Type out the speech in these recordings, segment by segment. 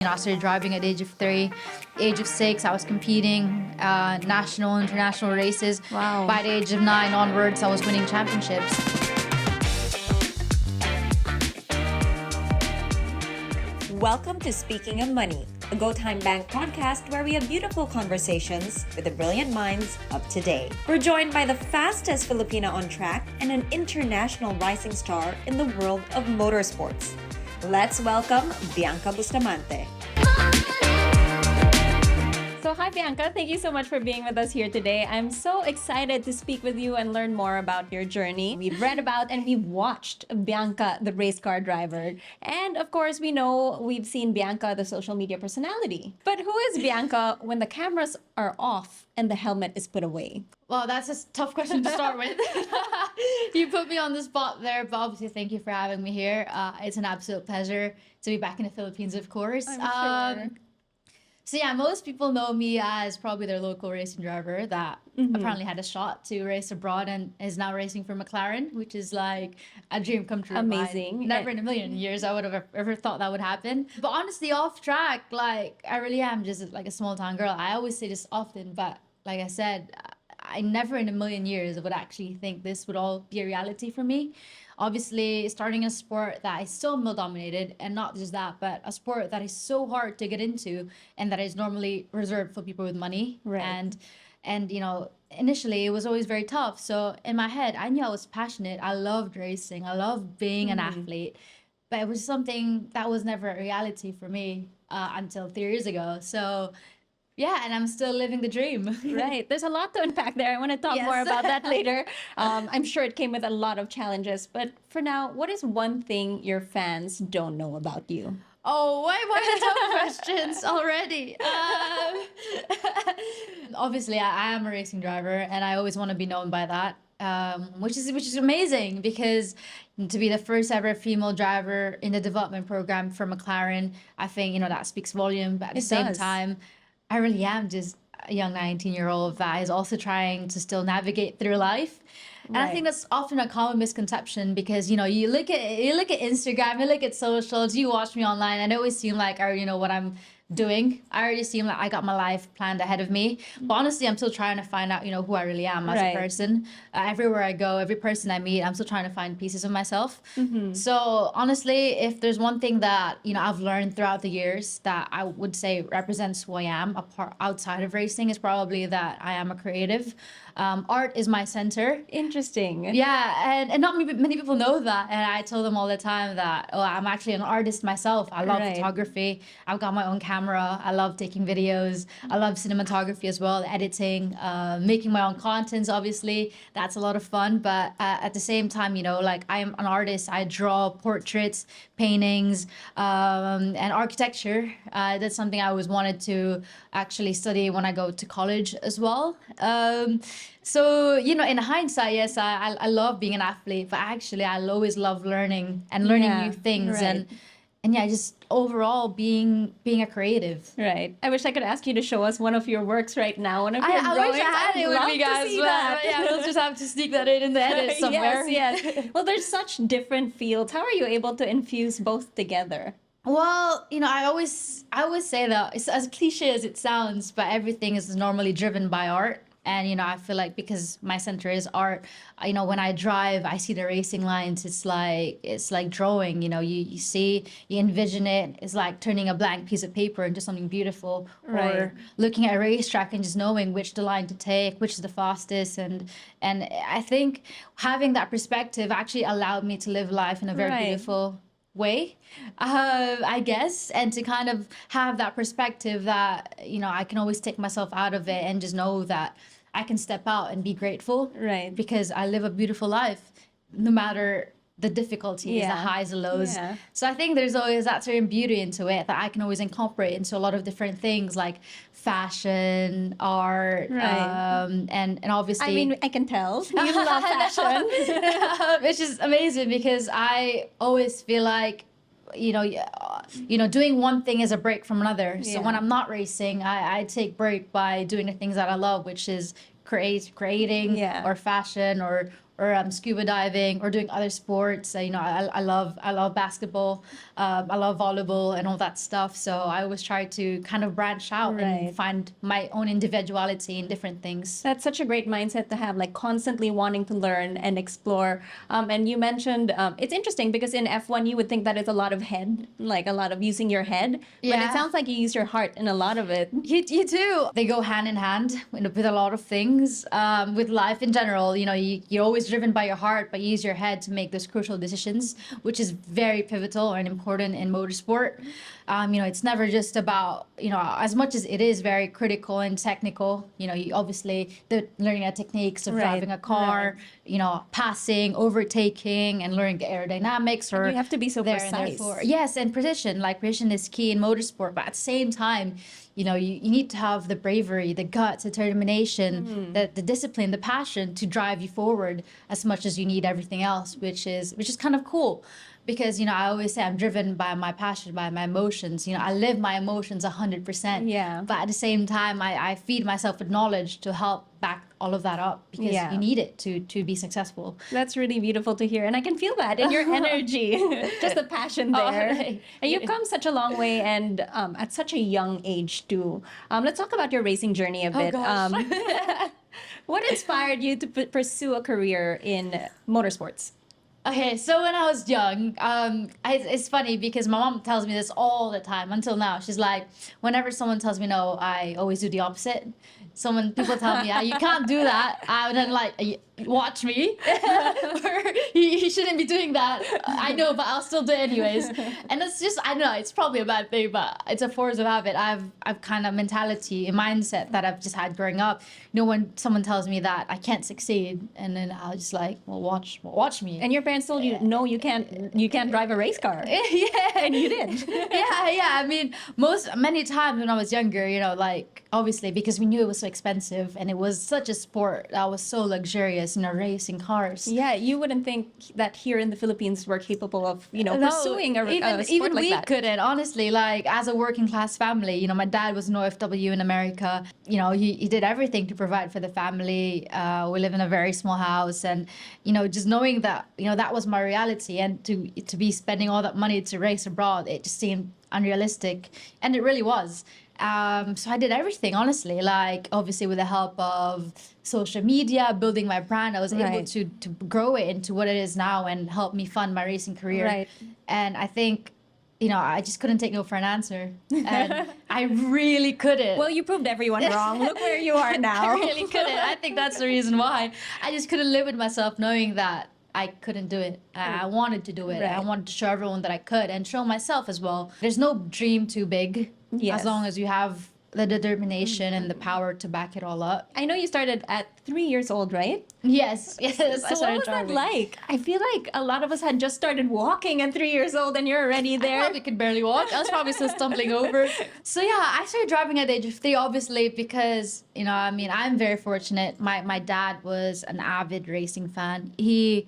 I started driving at the age of 3. Age of 6, I was competing national, international races. Wow. By the age of 9 onwards, I was winning championships. Welcome to Speaking of Money, a GoTyme Bank podcast where we have beautiful conversations with the brilliant minds of today. We're joined by the fastest Filipina on track and an international rising star in the world of motorsports. Let's welcome Bianca Bustamante. So hi Bianca, thank you so much for being with us here today. I'm so excited to speak with you and learn more about your journey. We've read about and we've watched Bianca, the race car driver. And of course, we've seen Bianca, the social media personality. But who is Bianca when the cameras are off and the helmet is put away? Well, that's a tough question to start with. You put me on the spot there, but obviously thank you for having me here. It's an absolute pleasure to be back in the Philippines, of course. I'm sure. So yeah, most people know me as probably their local racing driver that apparently had a shot to race abroad and is now racing for McLaren, which is like a dream come true. Amazing. Never in a million years I would have ever thought that would happen. But honestly, off track, like I really am just like a small town girl. I always say this often, but like I said, I never in a million years would actually think this would all be a reality for me. Obviously, starting a sport that is so male dominated, and not just that, but a sport that is so hard to get into and that is normally reserved for people with money. Right. And you know, initially it was always very tough. So in my head, I knew I was passionate. I loved racing. I loved being an athlete. But it was something that was never a reality for me until 3 years ago. So yeah, and I'm still living the dream. Right. There's a lot to unpack there. I want to talk Yes. more about that later. I'm sure it came with a lot of challenges. But for now, what is one thing your fans don't know about you? Oh, why the tough questions already? Obviously, I am a racing driver, and I always want to be known by that, which is amazing because to be the first ever female driver in the development program for McLaren, I think that speaks volume. But at the same time, I really am just a young 19-year-old that is also trying to still navigate through life. And I think that's often a common misconception because, you look at Instagram, you look at socials, you watch me online, and it always seem like I already know what I'm doing. I already seem like I got my life planned ahead of me. But honestly, I'm still trying to find out, who I really am as a person. Everywhere I go, every person I meet, I'm still trying to find pieces of myself. So honestly, if there's one thing that, I've learned throughout the years that I would say represents who I am outside of racing is probably that I am a creative. Art is my center. Interesting. Yeah, and not many people know that. And I tell them all the time that, I'm actually an artist myself. I love photography. I've got my own camera. I love taking videos. I love cinematography as well, editing, making my own contents, obviously. That's a lot of fun. But at the same time, like I'm an artist. I draw portraits, paintings, and architecture. That's something I always wanted to actually study when I go to college as well. So, in hindsight, yes, I love being an athlete, but actually I always love learning and learning new things and yeah, just overall being a creative. Right. I wish I could ask you to show us one of your works right now. One of your I drawings. wish I had it with me, guys. But yeah, we'll just have to sneak that in the edit somewhere. Yes. Well, there's such different fields. How are you able to infuse both together? Well, I always say that it's as cliche as it sounds, but everything is normally driven by art. And, I feel like because my center is art, when I drive, I see the racing lines. It's like drawing, you see, you envision it. It's like turning a blank piece of paper into something beautiful. Or looking at a racetrack and just knowing which the line to take, which is the fastest. And I think having that perspective actually allowed me to live life in a very beautiful way, I guess, and to kind of have that perspective that I can always take myself out of it and just know that I can step out and be grateful, because I live a beautiful life no matter the difficulties, the highs and lows. So I think there's always that certain beauty into it that I can always incorporate into a lot of different things like fashion, art, and obviously. I mean, I can tell you love fashion, which is amazing because I always feel like doing one thing is a break from another. So when I'm not racing, I take break by doing the things that I love, which is creating or fashion or or scuba diving or doing other sports. I love basketball. I love volleyball and all that stuff. So I always try to kind of branch out Right. and find my own individuality in different things. That's such a great mindset to have, like constantly wanting to learn and explore. And you mentioned it's interesting because in F1 you would think that it's a lot of head, like a lot of using your head, but it Yeah. sounds like you use your heart in a lot of it. You do. They go hand in hand with a lot of things. With life in general, you're always driven by your heart, but you use your head to make those crucial decisions, which is very pivotal and important in motorsport. It's never just about, as much as it is very critical and technical, you obviously the learning the techniques of Right, driving a car, passing, overtaking, and learning the aerodynamics. Or you have to be so there and precise. therefore- Yes, and precision. Like precision is key in motorsport, but at the same time, you need to have the bravery, the guts, the determination, the discipline, the passion to drive you forward as much as you need everything else, which is kind of cool. Because, I always say I'm driven by my passion, by my emotions. I live my emotions 100%. Yeah. But at the same time, I feed myself with knowledge to help back all of that up because Yeah. you need it to be successful. That's really beautiful to hear. And I can feel that in your energy, just the passion Oh, there. right. And you've come such a long way and at such a young age too. Let's talk about your racing journey a bit. gosh. What inspired you to pursue a career in motorsports? Okay, so when I was young, it's funny because my mom tells me this all the time until now. She's like, whenever someone tells me no, I always do the opposite. So when people tell me, you can't do that, I would then like, watch me. Or you shouldn't be doing that. I know, but I'll still do it anyways. And it's just, I know, it's probably a bad thing, but it's a force of habit. I've kind of mentality, a mindset that I've just had growing up. When someone tells me that I can't succeed, and then I'll just like, well, watch me. And your parents told you, no, you can't drive a race car. Yeah. And you did. Yeah. I mean, many times when I was younger, like obviously because we knew it was so expensive and it was such a sport that was so luxurious, racing cars. Yeah, you wouldn't think that here in the Philippines we're capable of, No, pursuing a sport even like we that. couldn't, honestly. Like as a working class family, my dad was an OFW in America. He did everything to provide for the family. We live in a very small house, and just knowing that that was my reality, and to be spending all that money to race abroad, it just seemed unrealistic, and it really was. So I did everything, honestly, like obviously with the help of social media, building my brand. I was able Right. to grow it into what it is now and help me fund my racing career. Right. And I think, I just couldn't take no for an answer. And I really couldn't. Well, you proved everyone wrong. Look where you are now. I really couldn't. I think that's the reason why. I just couldn't live with myself knowing that I couldn't do it. I wanted to do it. Right. I wanted to show everyone that I could and show myself as well. There's no dream too big Yes. as long as you have the determination and the power to back it all up. I know you started at 3 years old, right? Yes. I So what started was that driving. like? I feel like a lot of us had just started walking at 3 years old and you're already I there. probably could barely walk. I was probably still stumbling over. So yeah, I started driving at the age of 3, obviously, because, I'm very fortunate. My dad was an avid racing fan. He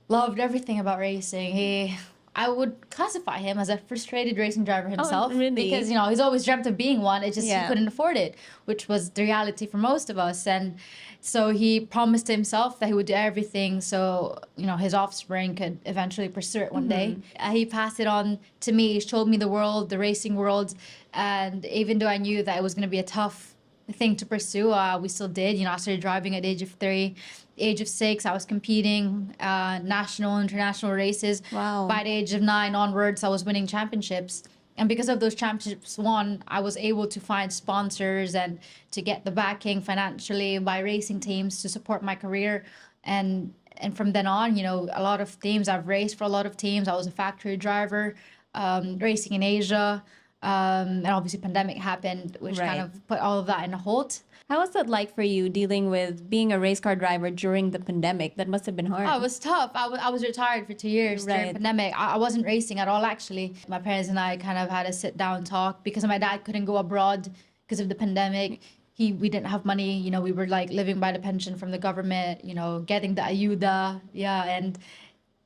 loved everything about racing. I would classify him as a frustrated racing driver himself. really? Because, he's always dreamt of being one. It just, Yeah. he couldn't afford it, which was the reality for most of us. And so he promised himself that he would do everything so, his offspring could eventually pursue it one day. He passed it on to me. He showed me the world, the racing world. And even though I knew that it was going to be a tough thing to pursue, we still did. I started driving at the age of 3. Age of 6, I was competing national, international races. Wow. By the age of 9 onwards, I was winning championships. And because of those championships won, I was able to find sponsors and to get the backing financially by racing teams to support my career. And from then on, a lot of teams, I've raced for a lot of teams. I was a factory driver, racing in Asia. And obviously pandemic happened, which Right. kind of put all of that in a halt. How was that like for you dealing with being a race car driver during the pandemic? That must have been hard. Oh, it was tough. I was retired for 2 years during Right. pandemic. I wasn't racing at all, actually. My parents and I kind of had a sit down talk because my dad couldn't go abroad because of the pandemic. We didn't have money. We were like living by the pension from the government, getting the ayuda. Yeah.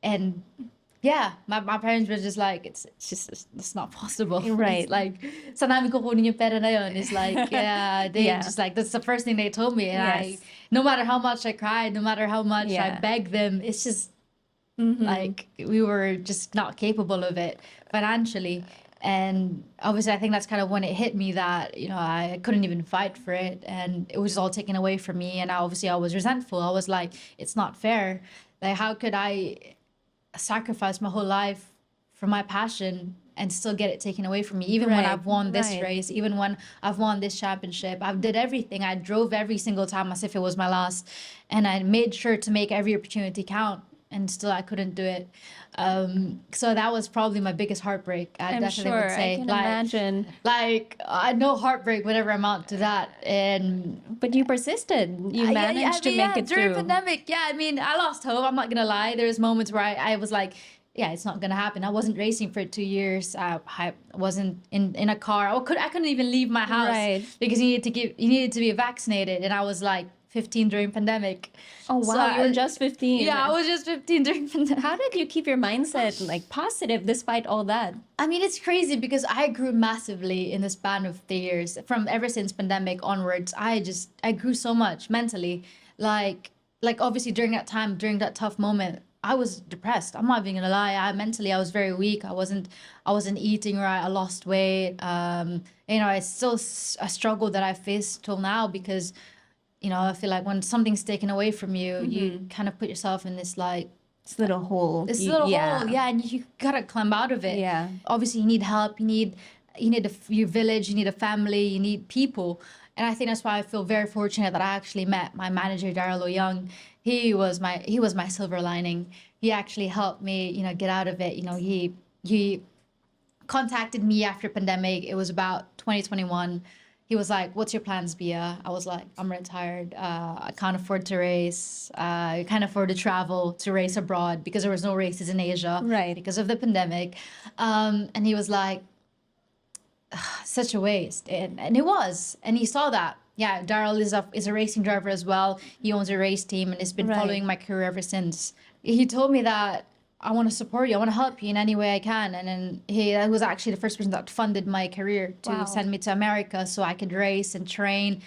And yeah, my parents were just like, it's not possible. Right. It's like, saan namin kukunin yung pera na yun? It's like, yeah, they Yeah. just like, that's the first thing they told me. And Yes. no matter how much I cried, no matter how much I Yeah. begged them, it's just like we were just not capable of it financially. And obviously I think that's kind of when it hit me that, you know, I couldn't even fight for it and it was all taken away from me. And I was resentful. I was like, it's not fair. Like, how could I sacrifice my whole life for my passion and still get it taken away from me? Even when Right, I've won this right. race, even when I've won this championship, I've did everything. I drove every single time as if it was my last, and I made sure to make every opportunity count, and still I couldn't do it. So that was probably my biggest heartbreak. I I'm definitely sure. would say, I can like, imagine. I know heartbreak would ever amount to that. And But you persisted. You yeah, managed to make it during through. pandemic, yeah, I mean, I lost hope. I'm not gonna lie. There's moments where I was like, yeah, it's not gonna happen. I wasn't racing for 2 years. I wasn't in a car. I couldn't even leave my house Right. because you needed to be vaccinated, and I was like 15 during pandemic. Oh, wow. So You were just 15. yeah, I was just 15 during pandemic. How did you keep your mindset like positive despite all that? I mean, it's crazy because I grew massively in the span of 3 years. From ever since pandemic onwards, I grew so much mentally. Like obviously during that time, during that tough moment, I was depressed. I'm not even gonna lie. I was very weak. I wasn't eating right. I lost weight. You know, it's still a struggle that I face till now because, you know, I feel like when something's taken away from you, you kind of put yourself in this like This little hole. this little yeah. hole, yeah, and you gotta climb out of it. Yeah. Obviously, you need help. You need your village. You need a family. You need people. And I think that's why I feel very fortunate that I actually met my manager, Daryl Young. He was my silver lining. He actually helped me, you know, get out of it. You know, he contacted me after pandemic. It was about 2021. He was like, "What's your plans, Bia?" I was like, "I'm retired. I can't afford to race. I can't afford to travel to race abroad because there was no races in Asia, Right. because of the pandemic." And he was like, "Such a waste," and it was. And he saw that. Yeah, Daryl is a racing driver as well. He owns a race team and has been Right. following my career ever since. He told me that I want to support you. I want to help you in any way I can. And then he was actually the first person that funded my career to Wow. send me to America so I could race and train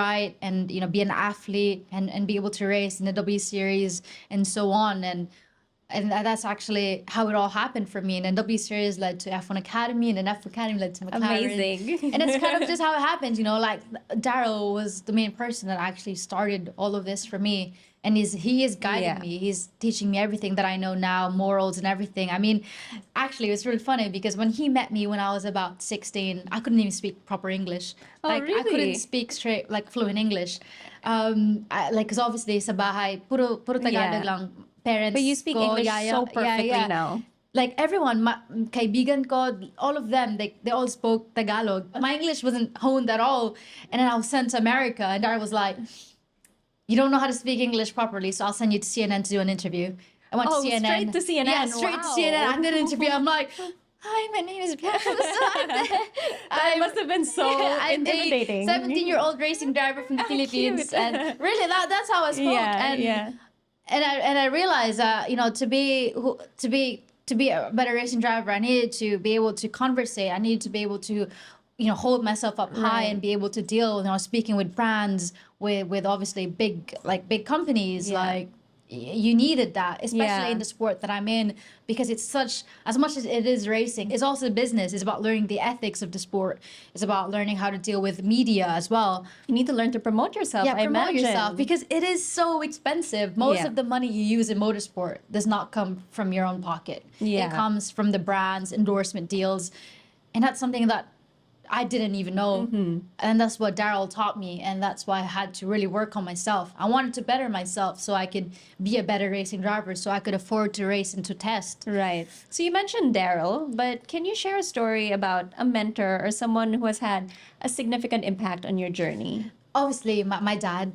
right, and you know, be an athlete and be able to race in the W Series and so on. And that's actually how it all happened for me. And then W Series led to F1 Academy, and then F1 Academy led to McLaren. Amazing. And it's kind of just how it happens, you know, like Daryl was the main person that actually started all of this for me. And he is guiding Yeah. me. He's teaching me everything that I know now, morals and everything. I mean, actually, it was really funny because when he met me when I was about 16, I couldn't even speak proper English. Oh, Like, I really? couldn't speak straight, like fluent English. Like, because obviously sa bahay, puro Tagalog Yeah. lang. Parents But you speak ko, English yaya, so perfectly now. Like everyone, kaibigan ko, all of them, they all spoke Tagalog. My English wasn't honed at all. And then I was sent to America, and Dara was like, "You don't know how to speak English properly, so I'll send you to CNN to do an interview." I went Oh, to CNN. straight to CNN. Yeah, straight to Wow. CNN. I did an interview. I'm like, "Hi, my name is Bianca Bustamante." That must have been so I'm intimidating. a 17-year-old racing driver from the Philippines, Cute. and really, that's how I spoke. Yeah, and yeah. and I realized, you know, to be a better racing driver, I needed to be able to conversate. I needed to be able to, you know, hold myself up high Right. and be able to deal, you know, speaking with brands, with obviously big companies. Yeah. Like, you needed that, especially Yeah. in the sport that I'm in, because it's such, as much as it is racing, it's also business. It's about learning the ethics of the sport. It's about learning how to deal with media as well. You need to learn to promote yourself. Yeah, I promote imagine. yourself because it is so expensive. Most Yeah. of the money you use in motorsport does not come from your own pocket. Yeah. It comes from the brands, endorsement deals, and that's something that I didn't even know. And that's what Daryl taught me, and that's why I had to really work on myself. I wanted to better myself so I could be a better racing driver, so I could afford to race and to test. Right. So you mentioned Daryl, but can you share a story about a mentor or someone who has had a significant impact on your journey? Obviously, my dad,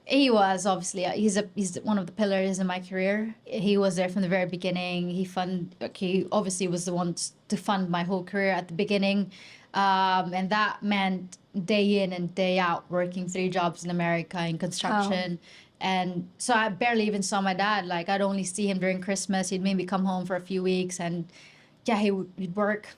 he was obviously, he's one of the pillars in my career. He was there from the very beginning. He obviously was the one to fund my whole career at the beginning, and that meant day in and day out working 3 jobs in America in construction. And so I barely even saw my dad. Like, I'd only see him during Christmas. He'd maybe come home for a few weeks, and yeah, he'd work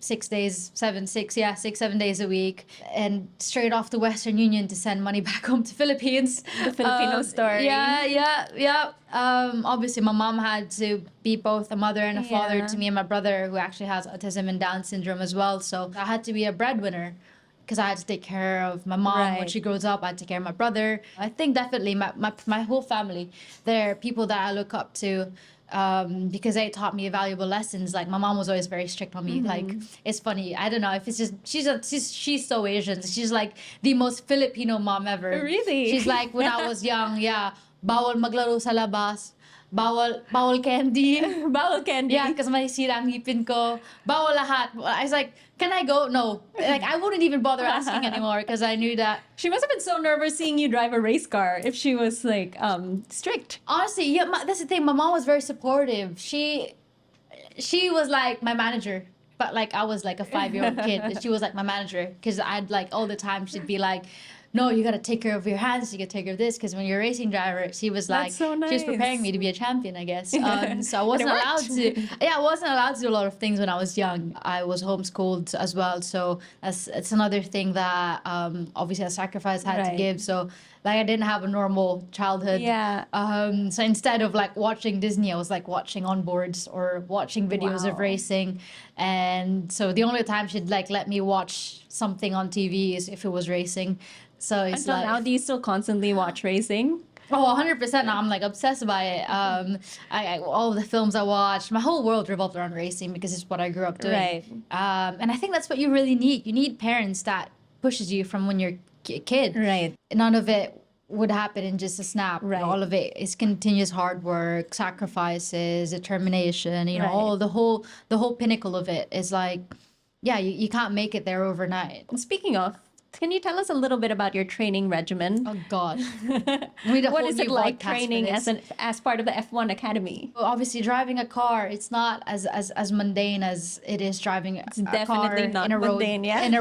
6, 7 days a week, and straight off to Western Union to send money back home to Philippines. The Filipino story. Yeah. Obviously, my mom had to be both a mother and a father Yeah. to me and my brother, who actually has autism and Down syndrome as well. So I had to be a breadwinner because I had to take care of my mom when Right. she grows up. I had to take care of my brother. I think definitely my whole family, they're people that I look up to. Because they taught me valuable lessons. Like my mom was always very strict on me. Like it's funny. I don't know if it's just she's so Asian. She's like the most Filipino mom ever. Really? She's like when I was young, bawal maglaro sa labas. Bawal candy. Bawal candy. Yeah, because masisira ang ngipin ko. Bawal lahat. I was like, can I go? No. Like, I wouldn't even bother asking anymore because I knew that. She must have been so nervous seeing you drive a race car if she was like strict. Honestly, yeah, that's the thing. My mom was very supportive. She was like my manager. But like I was like a 5-year-old kid. And she was like my manager. Because I'd like all the time she'd be like, no, you gotta take care of your hands. You gotta take care of this because when you're a racing driver, she was like, That's so she was preparing nice. me to be a champion, I guess. So I wasn't worked. allowed to. Yeah, I wasn't allowed to do a lot of things when I was young. I was homeschooled as well, so it's another thing that obviously a sacrifice I had to Right. give. So like I didn't have a normal childhood. Yeah. So instead of like watching Disney, I was like watching onboards or watching videos of Wow. racing. And so the only time she'd like let me watch something on TV is if it was racing. So it's Until like, now, do you still constantly watch racing? oh, 100% now I'm like obsessed by it. All the films I watch, my whole world revolved around racing because it's what I grew up doing. Right. And I think that's what you really need. You need parents that pushes you from when you're a kid. Right. None of it would happen in just a snap. Right. All of it is continuous hard work, sacrifices, determination. You know, Right. all the whole pinnacle of it is like, yeah, you can't make it there overnight. Speaking of, can you tell us a little bit about your training regimen? Oh God, we need a What whole is it new like podcast for training this. as part of the F1 Academy? Well, obviously, driving a car, it's not as mundane as it is driving a car definitely not in a road mundane, yeah. in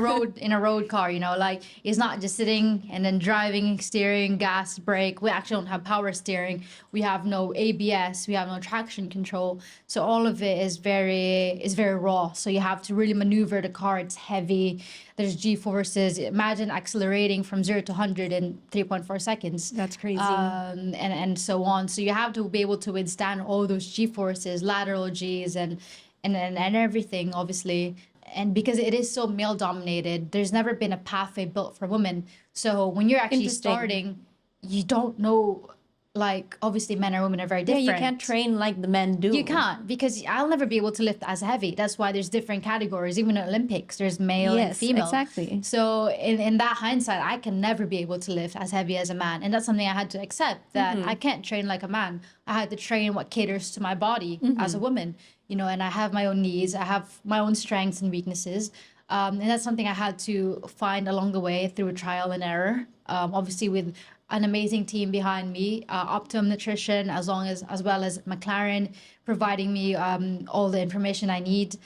a road car. You know, like it's not just sitting and then driving, steering, gas, brake. We actually don't have power steering. We have no ABS. We have no traction control. So all of it is very raw. So you have to really maneuver the car. It's heavy. There's G forces. Imagine accelerating from 0 to 100 in 3.4 seconds. That's crazy. And so on. So you have to be able to withstand all those G forces, lateral Gs, and everything, obviously. And because it is so male dominated, there's never been a pathway built for women. So when you're actually Interesting. starting, you don't know. Like obviously, men and women are very Yeah, different. you can't train like the men do. You can't because I'll never be able to lift as heavy. That's why there's different categories. Even in Olympics, there's male and Yes, female. exactly. So in that hindsight, I can never be able to lift as heavy as a man, and that's something I had to accept that I can't train like a man. I had to train what caters to my body as a woman. You know, and I have my own needs. I have my own strengths and weaknesses. And that's something I had to find along the way through trial and error. Obviously, with an amazing team behind me, Optimum Nutrition, as well as McLaren, providing me all the information I need,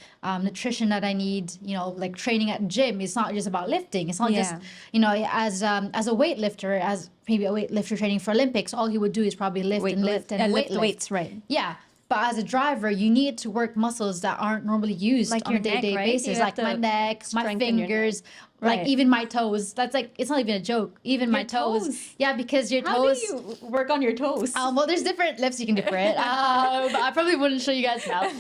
nutrition that I need. You know, like training at gym. It's not just about lifting. It's not just as a weightlifter, as maybe a weightlifter training for Olympics. All he would do is probably lift and lift and lift weightlift. weights, right? Yeah. But as a driver, you need to work muscles that aren't normally used Like on your a neck, day-to-day right? You basis, have like my to neck, my strengthen your neck. fingers, Right. like even my toes. That's like, it's not even a joke. Even my Your toes. toes. Yeah, because your How toes. do you work on your toes? Well, there's different lifts you can do for it. But I probably wouldn't show you guys now.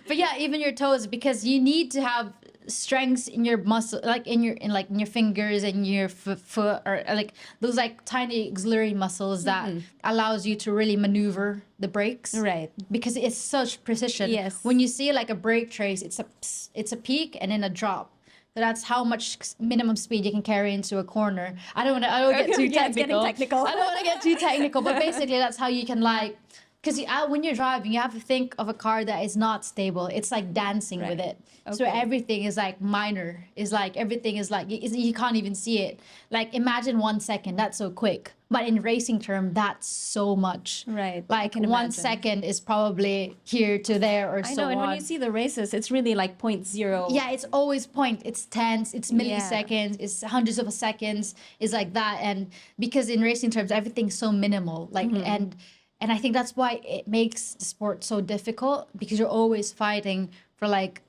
But yeah, even your toes, because you need to have strengths in your muscle, like in your fingers and your foot, or like those like tiny auxiliary muscles that allows you to really maneuver the brakes. Right. Because it's such precision. Yes. When you see like a brake trace, it's a peak and then a drop. So that's how much minimum speed you can carry into a corner. I don't get too Yeah, it's getting technical. technical. I don't want to get too technical, but basically that's how you can like, because when you're driving, you have to think of a car that is not stable. It's like dancing with Right. it. So Okay. everything is like minor. Is like everything is like you can't even see it. Like imagine 1 second. That's so quick. But in racing term, that's so much. Right, I Like can 1 imagine. second is probably here to there or I so know, and on. when you see the races, it's really like 0.0. Yeah, it's always point. It's tenths, it's milliseconds, it's hundreds of seconds, it's like that. And because in racing terms, everything's so minimal. Like and I think that's why it makes the sport so difficult, because you're always fighting for like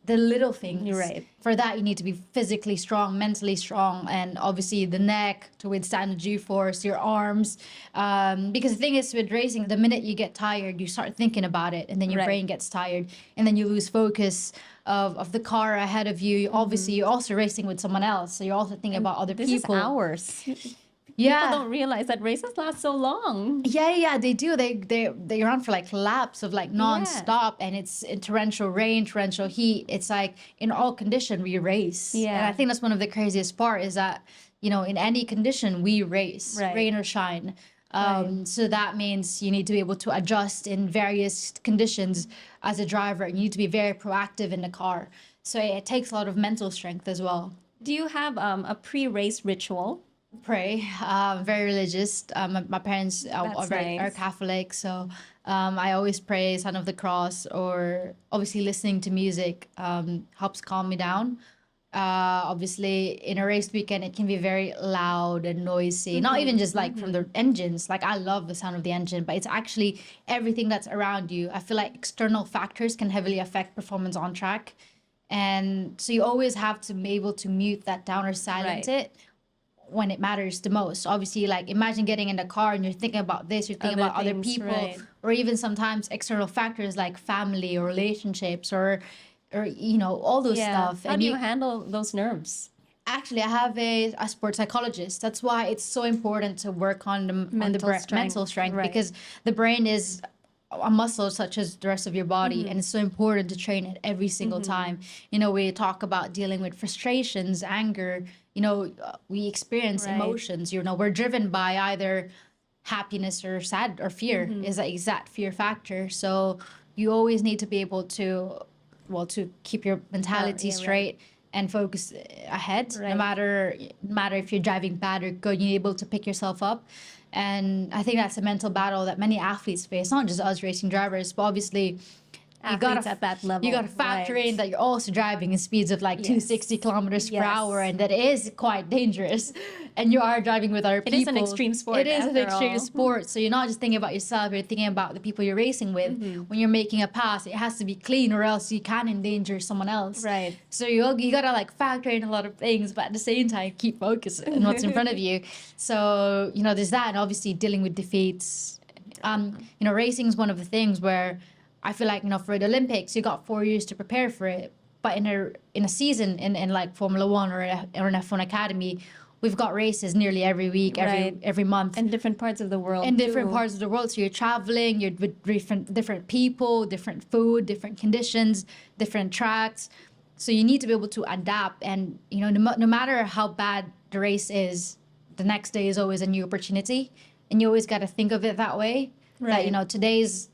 the little things. You're right. For that, you need to be physically strong, mentally strong, and obviously the neck to withstand the G-force, your arms. Because the thing is with racing, the minute you get tired, you start thinking about it, and then your Right. brain gets tired, and then you lose focus of the car ahead of you. Obviously, you're also racing with someone else, so you're also thinking about other This people. is hours. Yeah. People don't realize that races last so long. Yeah, they do. They run for like laps of like non-stop, and it's in torrential rain, torrential heat. It's like in all condition we race. Yeah. And I think that's one of the craziest part is that, you know, in any condition we race, Right. rain or shine. So that means you need to be able to adjust in various conditions as a driver, and you need to be very proactive in the car. So it takes a lot of mental strength as well. Do you have a pre-race ritual? Pray, very religious. My parents That's are nice. Catholic, so I always pray Sign of the Cross, or obviously listening to music helps calm me down. Obviously, in a race weekend, it can be very loud and noisy. Not even just like from the engines. Like, I love the sound of the engine, but it's actually everything that's around you. I feel like external factors can heavily affect performance on track. And so you always have to be able to mute that down or silence Right. it when it matters the most. Obviously, like imagine getting in the car and you're thinking about this, you're thinking Other about other things, people, right. or even sometimes external factors like family or relationships or you know, all those stuff. How And do you handle those nerves? actually, I have a sports psychologist. That's why it's so important to work on the mental strength, right. because the brain is a muscle such as the rest of your body, Mm-hmm. and it's so important to train it every single time. You know, we talk about dealing with frustrations, anger. You know, we experience Right. emotions. You know, we're driven by either happiness or sad or fear Mm-hmm. is the exact fear factor. So you always need to be able to, well, to keep your mentality yeah, right. straight and focus ahead. Right. No matter if you're driving bad or good, you're able to pick yourself up. And I think that's a mental battle that many athletes face, not just us racing drivers, but obviously Athletes at that level, you gotta factor right. in that you're also driving in speeds of like 260 kilometers per Yes. hour, and that is quite dangerous. And you are driving with other It people. is an extreme sport, It is an after extreme all. sport. So you're not just thinking about yourself, you're thinking about the people you're racing with. Mm-hmm. When you're making a pass, it has to be clean, or else you can endanger someone else. Right. So you gotta like factor in a lot of things, but at the same time keep focus on what's in front of you. So, you know, there's that, and obviously dealing with defeats. You know, racing is one of the things where I feel like, you know, for the Olympics, you got 4 years to prepare for it. But in a season in like Formula One or an F1 Academy, we've got races nearly every week, Right. every month. In different parts of the world. In different too. parts of the world. So you're traveling, you're with different people, different food, different conditions, different tracks. So you need to be able to adapt. And, you know, no matter how bad the race is, the next day is always a new opportunity. And you always got to think of it that way. That, Right. you know, today's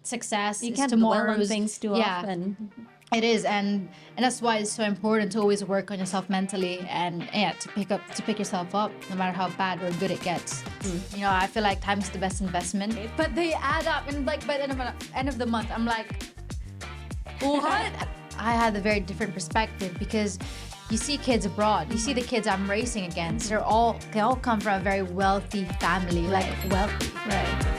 success You is can't dwell on tomorrow's. things too Yeah. often. It is, and that's why it's so important to always work on yourself mentally, and to pick yourself up, no matter how bad or good it gets. You know, I feel like time is the best investment, but they add up, and like by the end of the month, I'm like, what? I had a very different perspective, because you see kids abroad, you see the kids I'm racing against. They all come from a very wealthy family, like wealthy. Right.